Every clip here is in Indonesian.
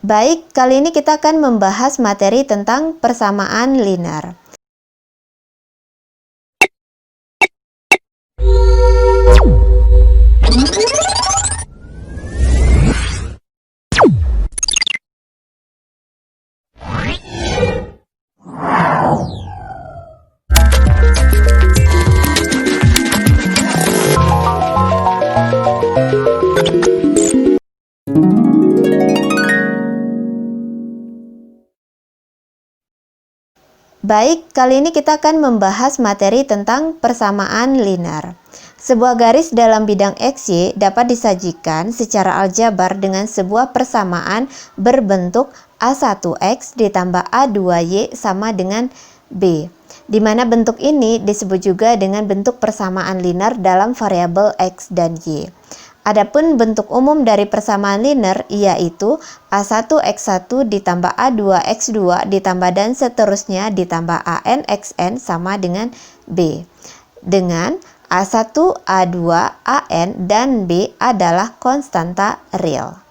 Baik, kali ini kita akan membahas materi tentang persamaan linear. Baik, kali ini kita akan membahas materi tentang persamaan linear. Sebuah garis dalam bidang XY dapat disajikan secara aljabar dengan sebuah persamaan berbentuk A1X ditambah A2Y sama dengan B, di mana bentuk ini disebut juga dengan bentuk persamaan linear dalam variabel X dan Y. Adapun bentuk umum dari persamaan linear yaitu A1X1 ditambah A2X2 ditambah dan seterusnya ditambah AN XN sama dengan B. Dengan A1, A2, AN, dan B adalah konstanta real.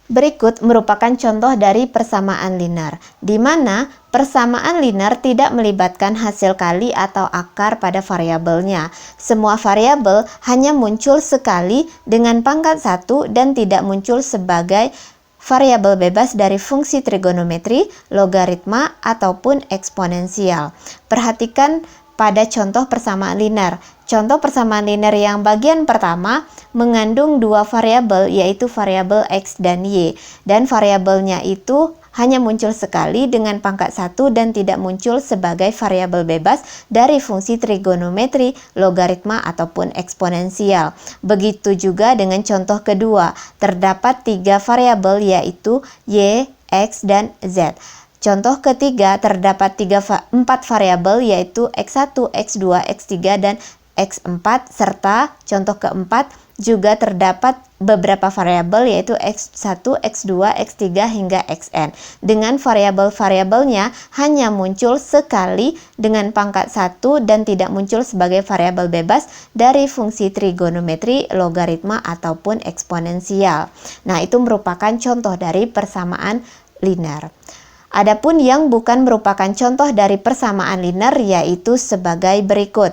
Berikut merupakan contoh dari persamaan linear, di mana persamaan linear tidak melibatkan hasil kali atau akar pada variabelnya. Semua variabel hanya muncul sekali dengan pangkat 1 dan tidak muncul sebagai variabel bebas dari fungsi trigonometri, logaritma, ataupun eksponensial. Perhatikan pada contoh persamaan linear. Contoh persamaan linear yang bagian pertama mengandung dua variabel, yaitu variabel X dan Y, dan variabelnya itu hanya muncul sekali dengan pangkat 1 dan tidak muncul sebagai variabel bebas dari fungsi trigonometri, logaritma, ataupun eksponensial. Begitu juga dengan contoh kedua, terdapat tiga variabel yaitu Y, X, dan Z. Contoh ketiga, terdapat 4 variabel yaitu X1, X2, X3, dan X4, serta contoh keempat juga terdapat beberapa variabel yaitu X1, X2, X3, hingga Xn. Dengan variabel-variabelnya hanya muncul sekali dengan pangkat 1 dan tidak muncul sebagai variabel bebas dari fungsi trigonometri, logaritma, ataupun eksponensial. Nah, itu merupakan contoh dari persamaan linear. Adapun yang bukan merupakan contoh dari persamaan linear yaitu sebagai berikut.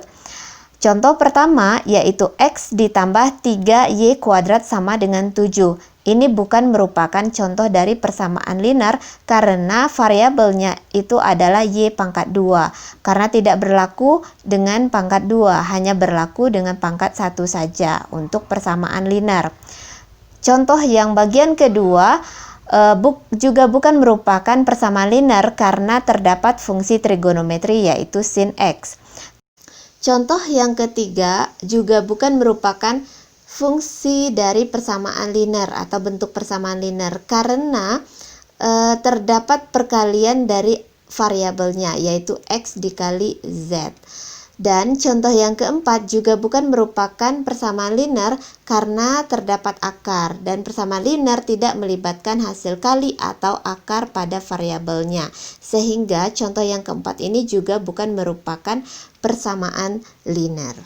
Contoh pertama yaitu X ditambah 3Y kuadrat sama dengan 7. Ini bukan merupakan contoh dari persamaan linear karena variabelnya itu adalah Y pangkat 2. Karena tidak berlaku dengan pangkat 2, hanya berlaku dengan pangkat 1 saja untuk persamaan linear. Contoh yang bagian kedua juga bukan merupakan persamaan linear karena terdapat fungsi trigonometri yaitu sin X. Contoh yang ketiga juga bukan merupakan fungsi dari persamaan linear atau bentuk persamaan linear karena terdapat perkalian dari variabelnya yaitu X dikali Z. Dan contoh yang keempat juga bukan merupakan persamaan linear karena terdapat akar, dan persamaan linear tidak melibatkan hasil kali atau akar pada variabelnya. Sehingga contoh yang keempat ini juga bukan merupakan persamaan linear.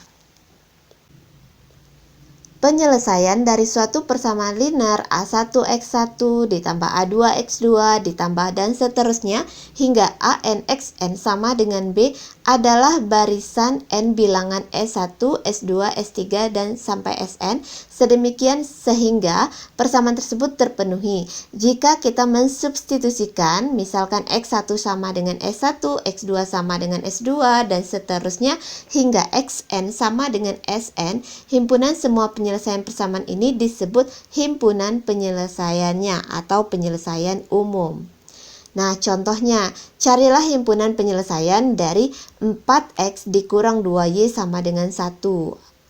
Penyelesaian dari suatu persamaan linear A1X1 ditambah A2X2 ditambah dan seterusnya hingga AN/XN sama dengan B adalah barisan N bilangan S1, S2, S3 dan sampai Sn sedemikian sehingga persamaan tersebut terpenuhi. Jika kita mensubstitusikan misalkan X1 sama dengan S1, X2 sama dengan S2 dan seterusnya hingga Xn sama dengan Sn, himpunan semua penyelesaian persamaan ini disebut himpunan penyelesaiannya atau penyelesaian umum. Nah, contohnya, carilah himpunan penyelesaian dari 4X dikurang 2Y sama dengan 1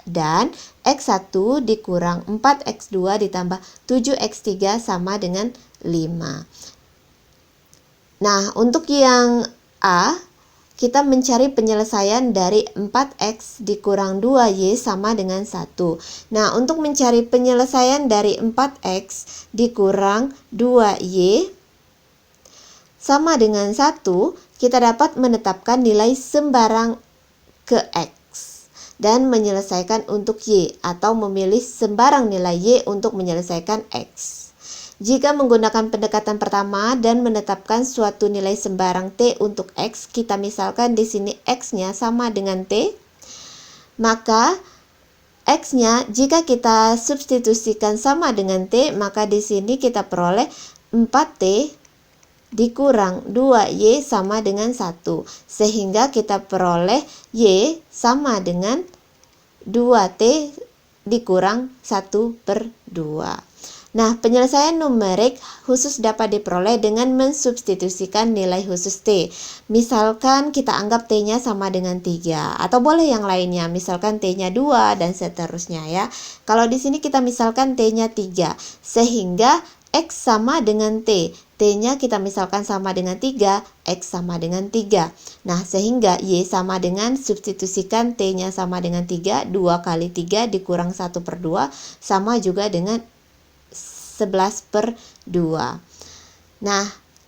dan X1 dikurang 4X2 ditambah 7X3 sama dengan 5. Nah, untuk yang A, kita mencari penyelesaian dari 4X dikurang 2Y sama dengan 1. Nah, untuk mencari penyelesaian dari 4X dikurang 2Y sama dengan 1, kita dapat menetapkan nilai sembarang ke X dan menyelesaikan untuk Y atau memilih sembarang nilai Y untuk menyelesaikan X. Jika menggunakan pendekatan pertama dan menetapkan suatu nilai sembarang T untuk X, kita misalkan di sini X-nya sama dengan T, maka X-nya jika kita substitusikan sama dengan T, maka di sini kita peroleh 4T dikurang 2Y sama dengan 1. Sehingga kita peroleh Y sama dengan 2T dikurang 1/2. Nah, penyelesaian numerik khusus dapat diperoleh dengan mensubstitusikan nilai khusus T. Misalkan kita anggap T-nya sama dengan 3, atau boleh yang lainnya, misalkan T-nya 2 dan seterusnya ya. Kalau di sini kita misalkan T-nya 3, sehingga X sama dengan T. T-nya kita misalkan sama dengan 3, X sama dengan 3. Nah, sehingga Y sama dengan, substitusikan T-nya sama dengan 3, 2 kali 3 dikurang 1/2 sama juga dengan 11/2. Nah,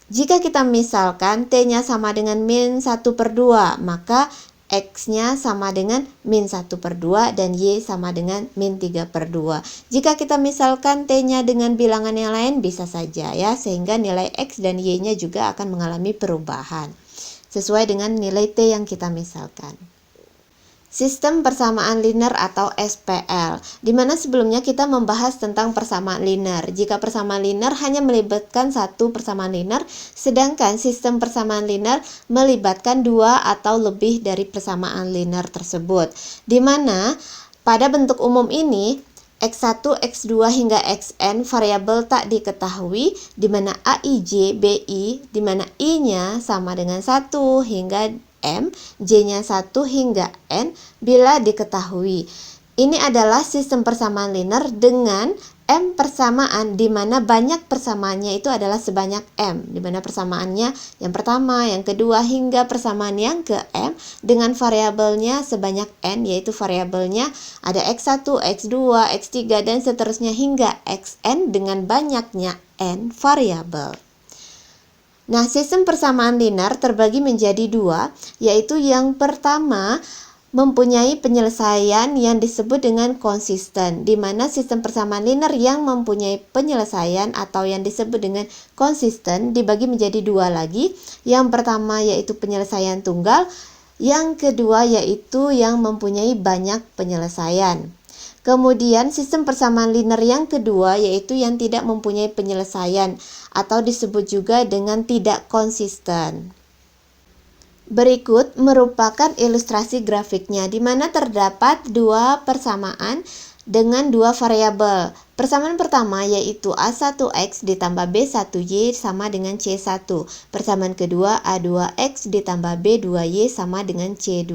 jika kita misalkan T-nya sama dengan min 1/2, maka X-nya sama dengan min 1/2 dan Y sama dengan min 3/2. Jika kita misalkan T-nya dengan bilangan yang lain bisa saja ya, sehingga nilai X dan Y-nya juga akan mengalami perubahan sesuai dengan nilai T yang kita misalkan. Sistem persamaan linear atau SPL, di mana sebelumnya kita membahas tentang persamaan linear. Jika persamaan linear hanya melibatkan satu persamaan linear, sedangkan sistem persamaan linear melibatkan dua atau lebih dari persamaan linear tersebut. Di mana pada bentuk umum ini X1, X2 hingga Xn variabel tak diketahui, di mana Aij, Bi, di mana I-nya sama dengan 1 hingga M, J-nya 1 hingga N bila diketahui. Ini adalah sistem persamaan linear dengan M persamaan, di mana banyak persamaannya itu adalah sebanyak M, di mana persamaannya yang pertama, yang kedua hingga persamaan yang ke M dengan variabelnya sebanyak N, yaitu variabelnya ada X1, X2, X3 dan seterusnya hingga Xn dengan banyaknya N variabel. Nah, sistem persamaan linear terbagi menjadi dua, yaitu yang pertama mempunyai penyelesaian yang disebut dengan konsisten, di mana sistem persamaan linear yang mempunyai penyelesaian atau yang disebut dengan konsisten dibagi menjadi dua lagi. Yang pertama yaitu penyelesaian tunggal, yang kedua yaitu yang mempunyai banyak penyelesaian. Kemudian sistem persamaan linear yang kedua yaitu yang tidak mempunyai penyelesaian atau disebut juga dengan tidak konsisten. Berikut merupakan ilustrasi grafiknya, di mana terdapat dua persamaan dengan dua variabel. Persamaan pertama yaitu A1X ditambah B1Y sama dengan C1. Persamaan kedua A2X ditambah B2Y sama dengan C2.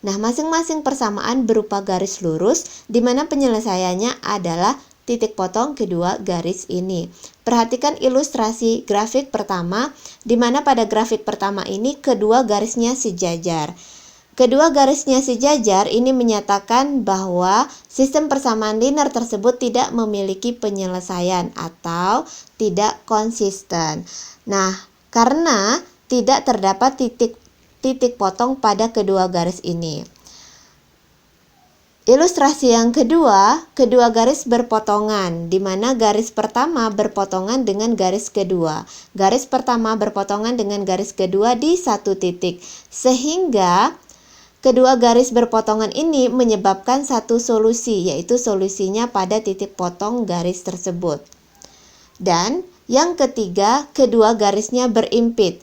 Nah, masing-masing persamaan berupa garis lurus, di mana penyelesaiannya adalah titik potong kedua garis ini. Perhatikan ilustrasi grafik pertama, di mana pada grafik pertama ini kedua garisnya sejajar. Kedua garisnya sejajar ini menyatakan bahwa sistem persamaan linear tersebut tidak memiliki penyelesaian atau tidak konsisten. Nah, karena tidak terdapat titik potong pada kedua garis ini. Ilustrasi yang kedua, kedua garis berpotongan, di mana garis pertama berpotongan dengan garis kedua. Garis pertama berpotongan dengan garis kedua di satu titik, sehingga kedua garis berpotongan ini menyebabkan satu solusi, yaitu solusinya pada titik potong garis tersebut. Dan yang ketiga, kedua garisnya berimpit.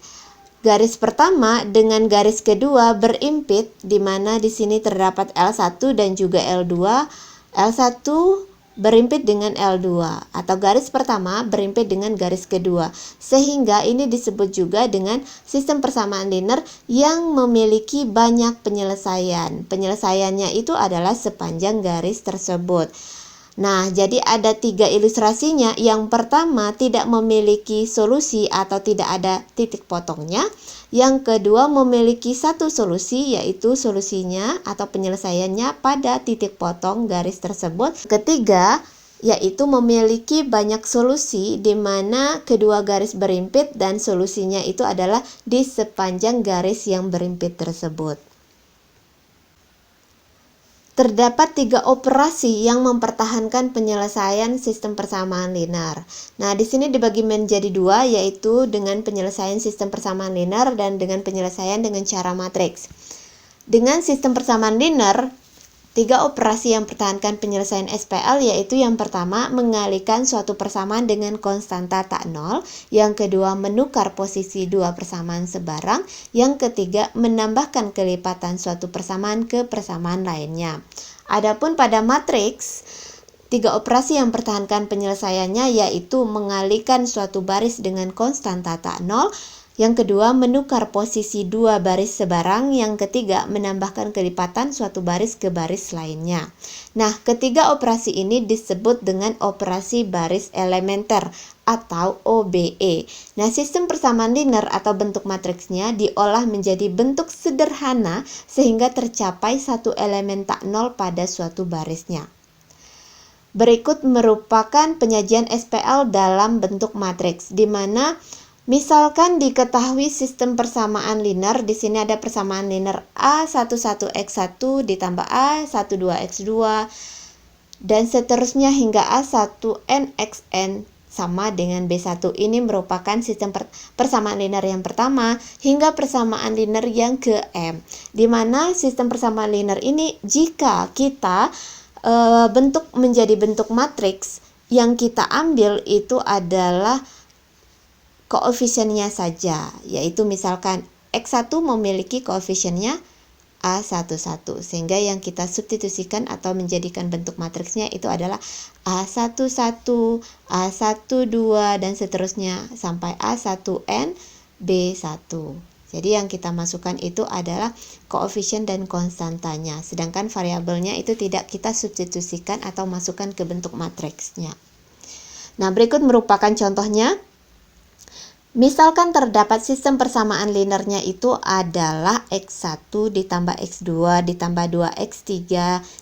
Garis pertama dengan garis kedua berimpit, di mana di sini terdapat L1 dan juga L2. L1 berimpit dengan L2 atau garis pertama berimpit dengan garis kedua, sehingga ini disebut juga dengan sistem persamaan linear yang memiliki banyak penyelesaian. Penyelesaiannya itu adalah sepanjang garis tersebut. Nah, jadi ada tiga ilustrasinya. Yang pertama tidak memiliki solusi atau tidak ada titik potongnya. Yang kedua memiliki satu solusi, yaitu solusinya atau penyelesaiannya pada titik potong garis tersebut. Ketiga, yaitu memiliki banyak solusi, di mana kedua garis berimpit dan solusinya itu adalah di sepanjang garis yang berimpit tersebut. Terdapat 3 operasi yang mempertahankan penyelesaian sistem persamaan linear. Nah, di sini dibagi menjadi 2, yaitu dengan penyelesaian sistem persamaan linear dan dengan penyelesaian dengan cara matriks. Dengan sistem persamaan linear, 3 operasi yang mempertahankan penyelesaian SPL yaitu yang pertama, mengalihkan suatu persamaan dengan konstanta tak nol, yang kedua, menukar posisi 2 persamaan sebarang, yang ketiga, menambahkan kelipatan suatu persamaan ke persamaan lainnya. Adapun pada matriks, 3 operasi yang mempertahankan penyelesaiannya yaitu mengalihkan suatu baris dengan konstanta tak nol, yang kedua, menukar posisi 2 baris sebarang. Yang ketiga, menambahkan kelipatan suatu baris ke baris lainnya. Nah, ketiga operasi ini disebut dengan operasi baris elementer atau OBE. Nah, sistem persamaan linear atau bentuk matriksnya diolah menjadi bentuk sederhana sehingga tercapai satu elemen tak nol pada suatu barisnya. Berikut merupakan penyajian SPL dalam bentuk matriks, di mana misalkan diketahui sistem persamaan linear, di sini ada persamaan linear A11x1 ditambah A12x2 dan seterusnya hingga A1nxn sama dengan B1. Ini merupakan sistem persamaan linear yang pertama hingga persamaan linear yang ke-m, di mana sistem persamaan linear ini jika kita bentuk menjadi bentuk matriks, yang kita ambil itu adalah koefisiennya saja, yaitu misalkan X1 memiliki koefisiennya A11, sehingga yang kita substitusikan atau menjadikan bentuk matriksnya itu adalah A11, A12, dan seterusnya sampai A1n, B1. Jadi yang kita masukkan itu adalah koefisien dan konstantanya, sedangkan variabelnya itu tidak kita substitusikan atau masukkan ke bentuk matriksnya. Nah, berikut merupakan contohnya. Misalkan terdapat sistem persamaan linearnya itu adalah X1 ditambah X2 ditambah 2X3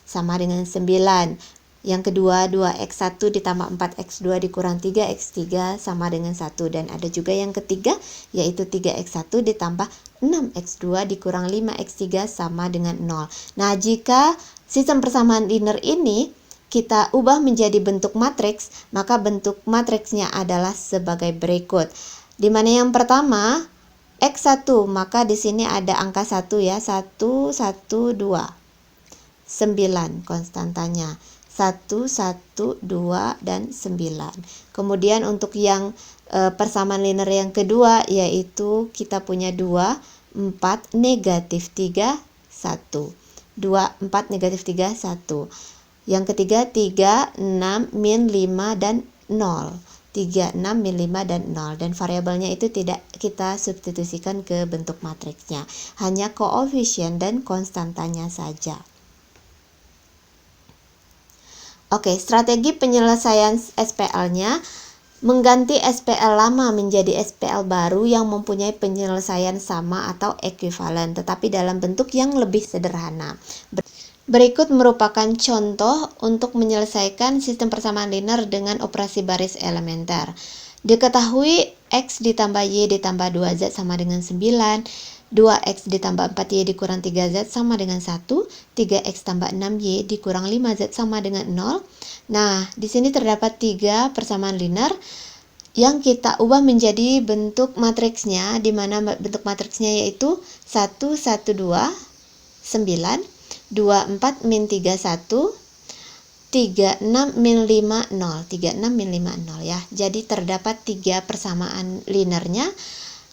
sama dengan 9. Yang kedua, 2X1 ditambah 4X2 dikurang 3X3 sama dengan 1. Dan ada juga yang ketiga, yaitu 3X1 ditambah 6X2 dikurang 5X3 sama dengan 0. Nah, jika sistem persamaan linear ini kita ubah menjadi bentuk matriks, maka bentuk matriksnya adalah sebagai berikut. Di mana yang pertama X1, maka di sini ada angka 1 ya, 1, 1, 2, 9 konstantanya, 1, 1, 2, dan 9. Kemudian untuk yang persamaan linear yang kedua, yaitu kita punya 2, 4, negatif 3, 1. 2, 4, negatif 3, 1. Yang ketiga 3, 6, min 5, dan 0. 3, 6, min 5, dan 0. Dan variabelnya itu tidak kita substitusikan ke bentuk matriksnya, hanya koefisien dan konstantanya saja. Oke, strategi penyelesaian SPL-nya mengganti SPL lama menjadi SPL baru yang mempunyai penyelesaian sama atau ekuivalen, tetapi dalam bentuk yang lebih sederhana. Berikut merupakan contoh untuk menyelesaikan sistem persamaan linear dengan operasi baris elementer. Diketahui X ditambah Y ditambah 2Z sama dengan 9, 2X ditambah 4Y dikurang 3Z sama dengan 1, 3X tambah 6Y dikurang 5Z sama dengan 0. Nah, di sini terdapat 3 persamaan linear yang kita ubah menjadi bentuk matriksnya, di mana bentuk matriksnya yaitu 1, 1, 2, 9, 2, 4, min 3, 1, 3, 6, min 5, 0. 3, 6, min 5, 0 ya. Jadi terdapat 3 persamaan linearnya.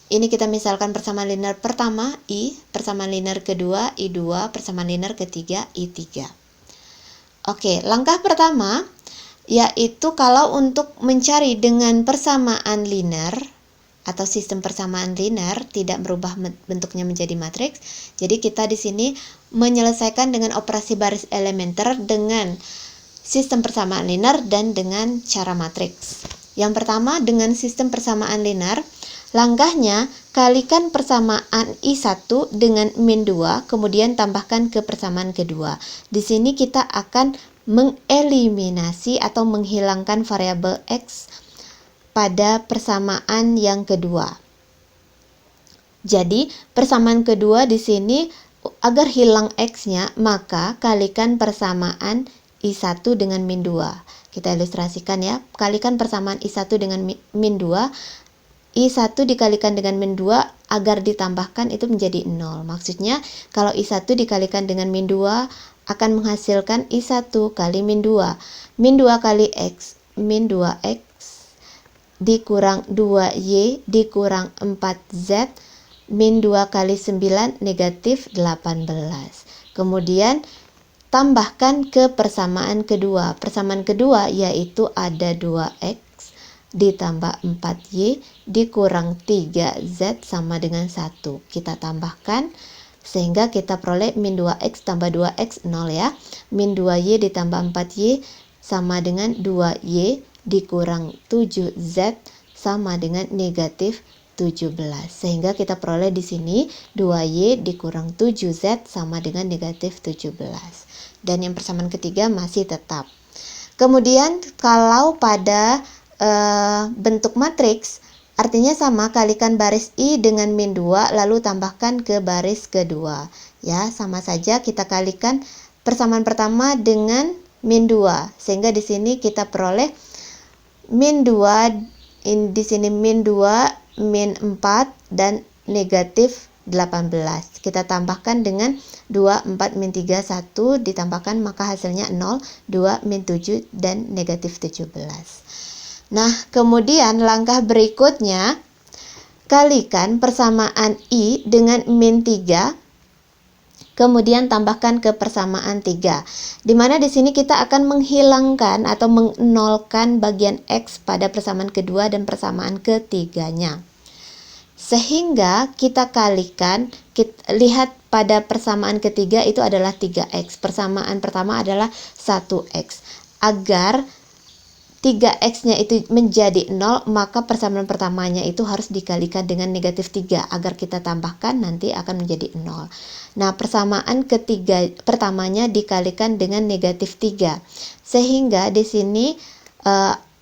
Ini kita misalkan persamaan linear pertama I, persamaan linear kedua I2, persamaan linear ketiga I3. Oke, langkah pertama yaitu kalau untuk mencari dengan persamaan linear atau sistem persamaan linear tidak merubah bentuknya menjadi matriks. Jadi kita di sini menyelesaikan dengan operasi baris elementer dengan sistem persamaan linear dan dengan cara matriks. Yang pertama dengan sistem persamaan linear, langkahnya kalikan persamaan I1 dengan min 2, kemudian tambahkan ke persamaan kedua. Di sini kita akan mengeliminasi atau menghilangkan variabel X pada persamaan yang kedua. Jadi, persamaan kedua di sini agar hilang X-nya, maka kalikan persamaan I1 dengan min 2. Kita ilustrasikan ya, kalikan persamaan I1 dengan min 2, I1 dikalikan dengan min 2 agar ditambahkan itu menjadi 0. Maksudnya kalau I1 dikalikan dengan min 2 akan menghasilkan I1 kali min 2. Min 2 kali X, min 2X dikurang 2Y dikurang 4Z, min 2 kali 9 negatif 18. Kemudian tambahkan ke persamaan kedua. Persamaan kedua yaitu ada 2X ditambah 4Y dikurang 3Z sama dengan 1. Kita tambahkan sehingga kita peroleh min 2X tambah 2X 0 ya. Min 2Y ditambah 4Y sama dengan 2Y dikurang 7Z sama dengan negatif 17. Sehingga kita peroleh di sini 2Y dikurang 7Z sama dengan negatif 17. Dan yang persamaan ketiga masih tetap. Kemudian kalau pada bentuk matriks, artinya sama, kalikan baris I dengan min 2 lalu tambahkan ke baris kedua. Ya, sama saja kita kalikan persamaan pertama dengan min 2. Sehingga di sini kita peroleh min 2, di sini min 2, min 4 dan negatif 18. Kita tambahkan dengan 2, 4, min 3, 1 ditambahkan maka hasilnya 0, 2, min 7 dan negatif 17. Nah, kemudian langkah berikutnya kalikan persamaan I dengan min 3. Kemudian tambahkan ke persamaan 3. Di mana di sini kita akan menghilangkan atau menolkan bagian X pada persamaan kedua dan persamaan ketiganya. Sehingga kita kalikan, lihat pada persamaan ketiga itu adalah 3X. Persamaan pertama adalah 1X. Agar 3X-nya itu menjadi 0, maka persamaan pertamanya itu harus dikalikan dengan negatif 3 agar kita tambahkan nanti akan menjadi 0. Nah, persamaan ketiga pertamanya dikalikan dengan negatif 3. Sehingga di sini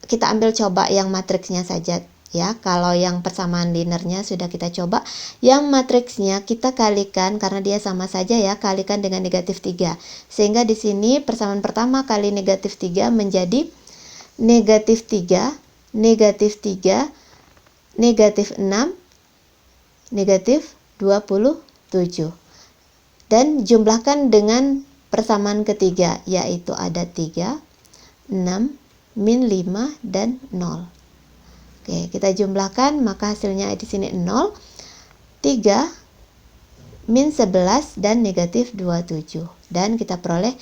kita ambil coba yang matriksnya saja ya. Kalau yang persamaan linearnya sudah kita coba, yang matriksnya kita kalikan karena dia sama saja ya, kalikan dengan negatif 3. Sehingga di sini persamaan pertama kali negatif 3 menjadi negatif 3, negatif 3, negatif 6, negatif 27. Dan jumlahkan dengan persamaan ketiga, yaitu ada 3, 6, min 5, dan 0. Oke, kita jumlahkan, maka hasilnya di sini 0, 3, min 11, dan negatif 27. Dan kita peroleh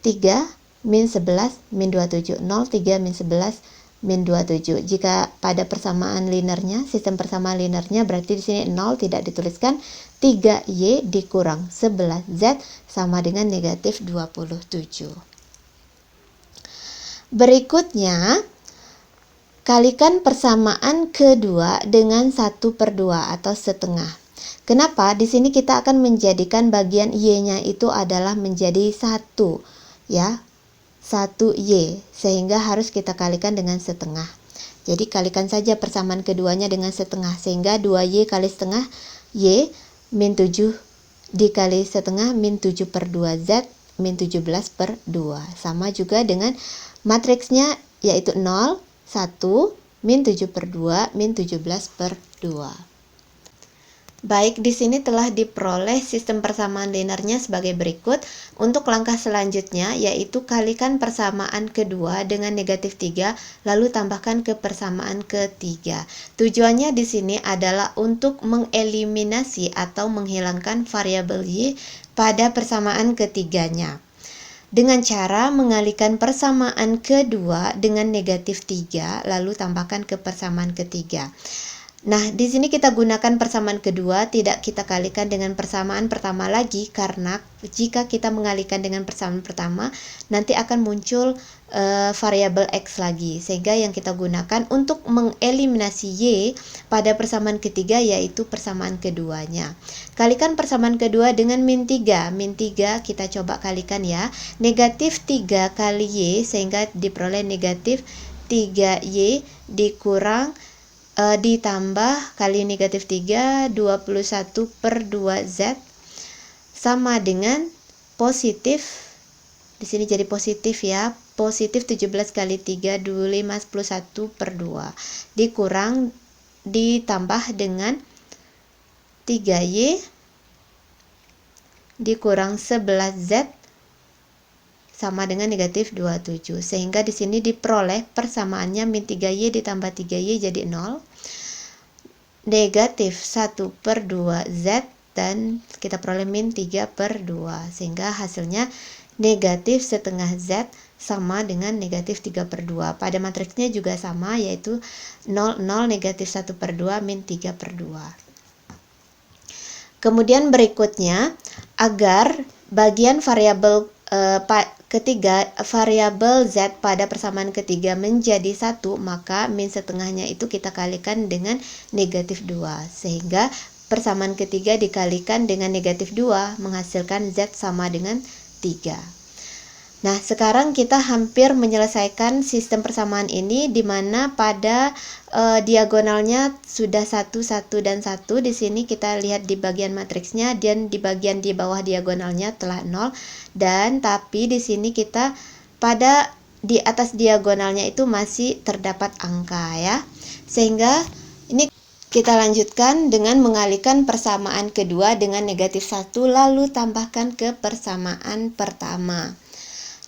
3, min 11, min 27, 0, 3, min 11, min 27. Jika pada persamaan linearnya, sistem persamaan linearnya, berarti di sini 0 tidak dituliskan, 3Y dikurang 11Z sama dengan negatif 27. Berikutnya, kalikan persamaan kedua dengan 1/2 atau setengah. Kenapa? Di sini kita akan menjadikan bagian Y-nya itu adalah menjadi 1 ya. 1Y, sehingga harus kita kalikan dengan setengah. Jadi kalikan saja persamaan keduanya dengan setengah, sehingga 2Y kali setengah Y, min 7 dikali setengah, min 7/2Z, min 17/2. Sama juga dengan matriksnya, yaitu 0, 1, min 7/2, min 17/2. Baik, di sini telah diperoleh sistem persamaan linearnya sebagai berikut. Untuk langkah selanjutnya yaitu kalikan persamaan kedua dengan negatif 3 lalu tambahkan ke persamaan ketiga. Tujuannya di sini adalah untuk mengeliminasi atau menghilangkan variabel Y pada persamaan ketiganya. Dengan cara mengalihkan persamaan kedua dengan negatif 3 lalu tambahkan ke persamaan ketiga. Nah, di sini kita gunakan persamaan kedua, tidak kita kalikan dengan persamaan pertama lagi, karena jika kita mengalihkan dengan persamaan pertama, nanti akan muncul variabel X lagi. Sehingga yang kita gunakan untuk mengeliminasi Y pada persamaan ketiga yaitu persamaan keduanya. Kalikan persamaan kedua dengan min 3. Min 3 kita coba kalikan ya. Negatif 3 kali Y sehingga diperoleh negatif 3Y dikurang ditambah kali negatif 3, 21/2Z sama dengan positif, di sini jadi positif ya, positif 17 kali 3, 51 per 2, dikurang ditambah dengan 3Y dikurang 11Z sama dengan negatif 27, sehingga di sini diperoleh persamaannya min 3Y ditambah 3Y jadi 0, negatif 1 per 2Z, dan kita peroleh min 3 per 2, sehingga hasilnya negatif setengah Z sama dengan negatif 3 per 2. Pada matriksnya juga sama, yaitu 0, 0, negatif 1 per 2, min 3 per 2. Kemudian berikutnya, agar bagian variabel ketiga, variabel Z pada persamaan ketiga menjadi 1, maka min setengahnya itu kita kalikan dengan negatif 2, sehingga persamaan ketiga dikalikan dengan negatif 2 menghasilkan Z sama dengan 3. Nah, sekarang kita hampir menyelesaikan sistem persamaan ini, di mana pada diagonalnya sudah 1, 1, dan 1. Di sini kita lihat di bagian matriksnya, dan di bagian di bawah diagonalnya telah 0. Dan tapi di sini kita pada di atas diagonalnya itu masih terdapat angka ya. Sehingga ini kita lanjutkan dengan mengalihkan persamaan kedua dengan negatif 1, lalu tambahkan ke persamaan pertama.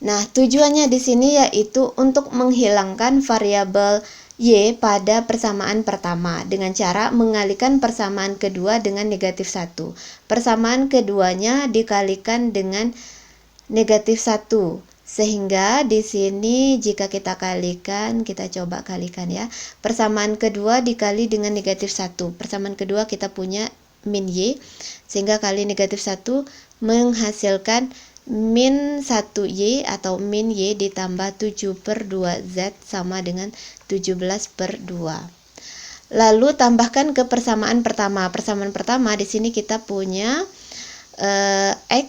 Nah, tujuannya di sini yaitu untuk menghilangkan variabel Y pada persamaan pertama dengan cara mengalihkan persamaan kedua dengan negatif 1. Persamaan keduanya dikalikan dengan negatif 1. Sehingga di sini jika kita kalikan, kita coba kalikan ya. Persamaan kedua dikali dengan negatif 1. Persamaan kedua kita punya min Y, sehingga kali negatif 1 menghasilkan min 1Y atau min Y ditambah 7 per 2Z sama dengan 17 per 2. Lalu tambahkan ke persamaan pertama. Persamaan pertama di sini kita punya X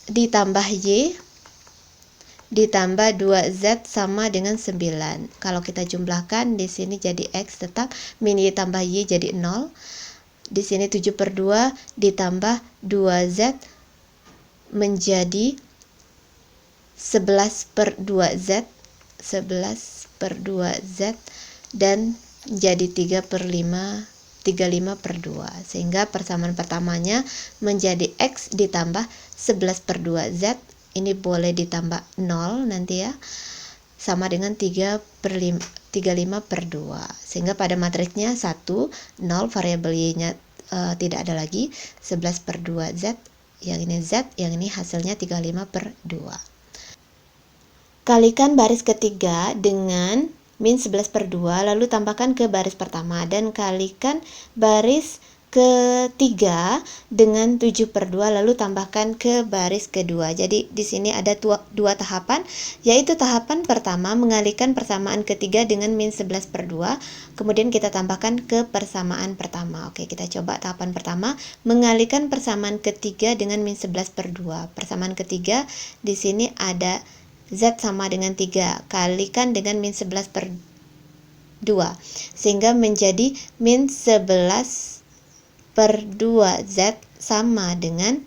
ditambah Y ditambah 2Z sama dengan 9. Kalau kita jumlahkan di sini jadi X tetap, min Y tambah Y jadi 0. Di sini 7 per 2 ditambah 2Z menjadi 11 per 2Z, 11 per 2Z, dan jadi 3 per 5, 35 per 2, sehingga persamaan pertamanya menjadi X ditambah 11 per 2Z, ini boleh ditambah 0 nanti ya, sama dengan 3 per 5, 35 per 2, sehingga pada matriksnya 1, 0, variabel Y-nya tidak ada lagi, 11 per 2Z, yang ini Z, yang ini hasilnya 35 per 2. Kalikan baris ketiga dengan min 11 per 2, lalu tambahkan ke baris pertama, dan kalikan baris ketiga dengan 7 per 2, lalu tambahkan ke baris kedua. Jadi di sini ada dua tahapan, yaitu tahapan pertama mengalihkan persamaan ketiga dengan min 11 per 2, kemudian kita tambahkan ke persamaan pertama. Oke, kita coba tahapan pertama, mengalihkan persamaan ketiga dengan min 11 per 2. Persamaan ketiga di sini ada Z sama dengan 3, kalikan dengan min 11 per 2, sehingga menjadi min 11 per 2Z sama dengan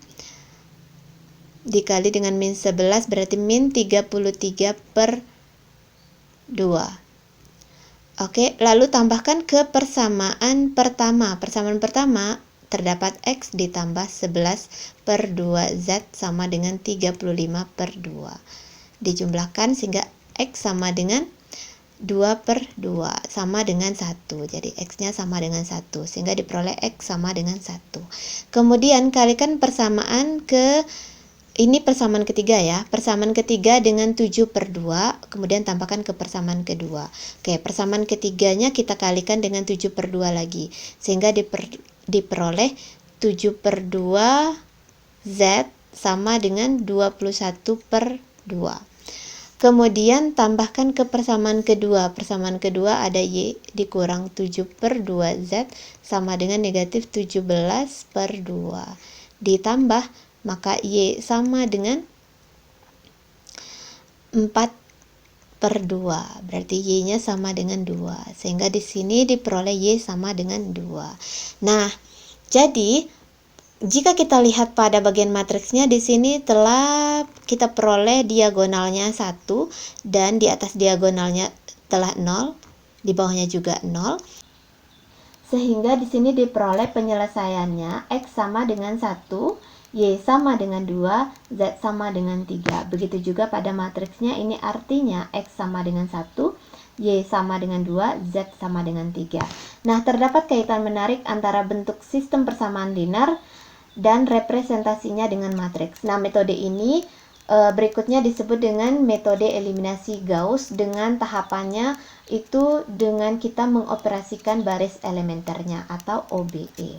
dikali dengan min 11 berarti min 33 per 2. Oke, lalu tambahkan ke persamaan pertama. Persamaan pertama terdapat X ditambah 11 per 2Z sama dengan 35 per 2. Dijumlahkan sehingga X sama dengan 2 per 2 sama dengan 1. Jadi X-nya sama dengan 1, sehingga diperoleh X sama dengan 1. Kemudian kalikan persamaan ke, ini persamaan ketiga ya, persamaan ketiga dengan 7 per 2, kemudian tambahkan ke persamaan kedua. Oke, persamaan ketiganya kita kalikan dengan 7 per 2 lagi, sehingga diperoleh 7 per 2 Z sama dengan 21 per 2. Kemudian tambahkan ke persamaan kedua. Persamaan kedua ada Y dikurang 7 per 2Z sama dengan negatif 17 per 2. Ditambah, maka Y sama dengan 4 per 2. Berarti Y-nya sama dengan 2. Sehingga di sini diperoleh Y sama dengan 2. Nah, jadi Jika kita lihat pada bagian matriksnya, di sini telah kita peroleh diagonalnya 1 dan di atas diagonalnya telah 0, di bawahnya juga 0. Sehingga di sini diperoleh penyelesaiannya X sama dengan 1, Y sama dengan 2, Z sama dengan 3. Begitu juga pada matriksnya, ini artinya X sama dengan 1, Y sama dengan 2, Z sama dengan 3. Nah, terdapat kaitan menarik antara bentuk sistem persamaan linear dan representasinya dengan matriks. Nah, metode ini berikutnya disebut dengan metode eliminasi Gauss, dengan tahapannya itu dengan kita mengoperasikan baris elementernya atau OBE.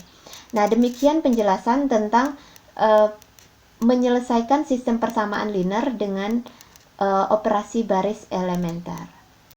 Nah, demikian penjelasan tentang menyelesaikan sistem persamaan linear dengan operasi baris elementer.